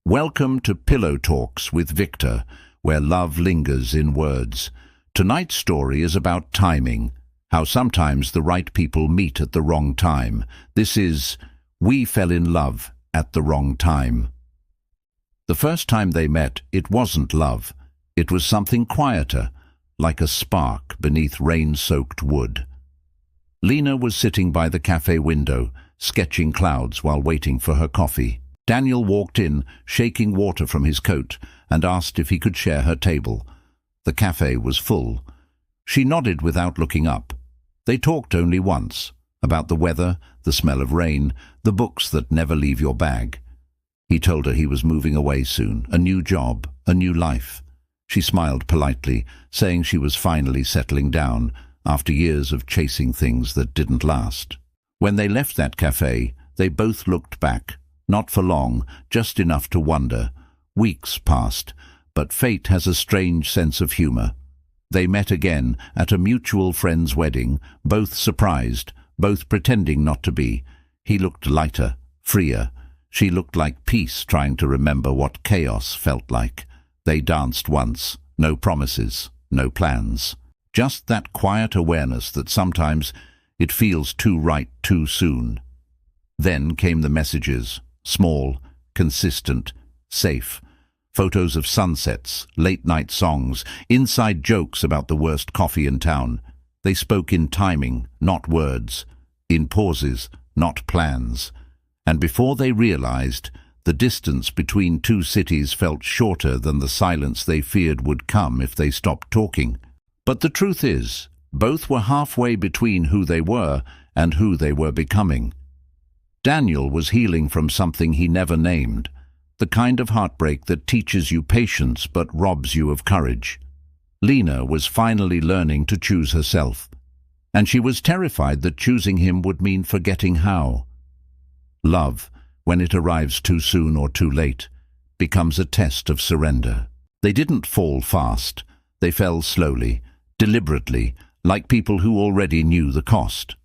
Welcome to Pillow Talks with Victor, where love lingers in words. Tonight's story is about timing, how sometimes the right people meet at the wrong time. This is We Fell in Love at the Wrong Time. The first time they met, it wasn't love. It was something quieter, like a spark beneath rain-soaked wood. Lena was sitting by the cafe window, sketching clouds while waiting for her coffee. Daniel walked in, shaking water from his coat, and asked if he could share her table. The cafe was full. She nodded without looking up. They talked only once, about the weather, the smell of rain, the books that never leave your bag. He told her he was moving away soon, a new job, a new life. She smiled politely, saying she was finally settling down, after years of chasing things that didn't last. When they left that cafe, they both looked back. Not for long, just enough to wonder. Weeks passed, but fate has a strange sense of humor. They met again at a mutual friend's wedding, both surprised, both pretending not to be. He looked lighter, freer. She looked like peace, trying to remember what chaos felt like. They danced once, no promises, no plans. Just that quiet awareness that sometimes it feels too right too soon. Then came the messages. Small, consistent, safe. Photos of sunsets, late-night songs, inside jokes about the worst coffee in town. They spoke in timing, not words. In pauses, not plans. And before they realized, the distance between two cities felt shorter than the silence they feared would come if they stopped talking. But the truth is, both were halfway between who they were and who they were becoming. Daniel was healing from something he never named, the kind of heartbreak that teaches you patience but robs you of courage. Lena was finally learning to choose herself, and she was terrified that choosing him would mean forgetting how. Love, when it arrives too soon or too late, becomes a test of surrender. They didn't fall fast. They fell slowly, deliberately, like people who already knew the cost.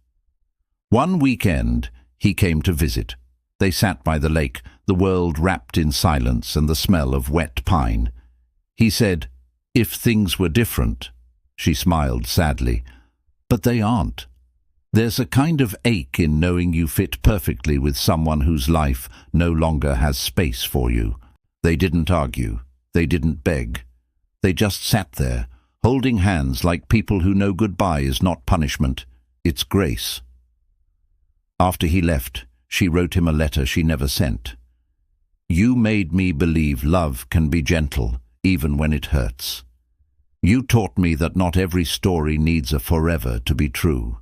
One weekend, he came to visit. They sat by the lake, the world wrapped in silence and the smell of wet pine. He said, "If things were different." She smiled sadly. "But they aren't. There's a kind of ache in knowing you fit perfectly with someone whose life no longer has space for you." They didn't argue. They didn't beg. They just sat there, holding hands like people who know goodbye is not punishment, it's grace. After he left, she wrote him a letter she never sent. "You made me believe love can be gentle, even when it hurts. You taught me that not every story needs a forever to be true."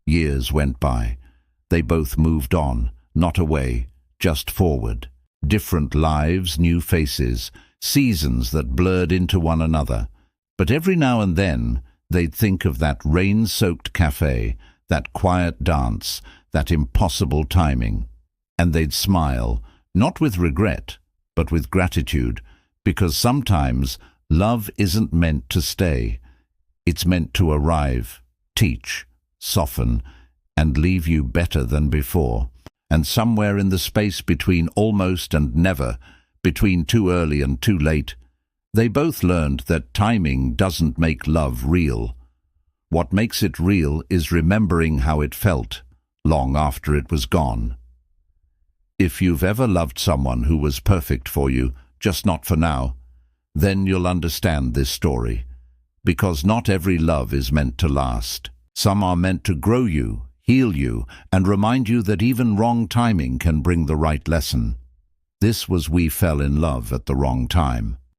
Years went by. They both moved on, not away, just forward. Different lives, new faces, seasons that blurred into one another. But every now and then, they'd think of that rain-soaked cafe, that quiet dance, that impossible timing. And they'd smile, not with regret, but with gratitude, because sometimes love isn't meant to stay. It's meant to arrive, teach, soften, and leave you better than before. And somewhere in the space between almost and never, between too early and too late, they both learned that timing doesn't make love real. What makes it real is remembering how it felt, long after it was gone. If you've ever loved someone who was perfect for you, just not for now, then you'll understand this story. Because not every love is meant to last. Some are meant to grow you, heal you, and remind you that even wrong timing can bring the right lesson. This was We Fell in Love at the Wrong Time.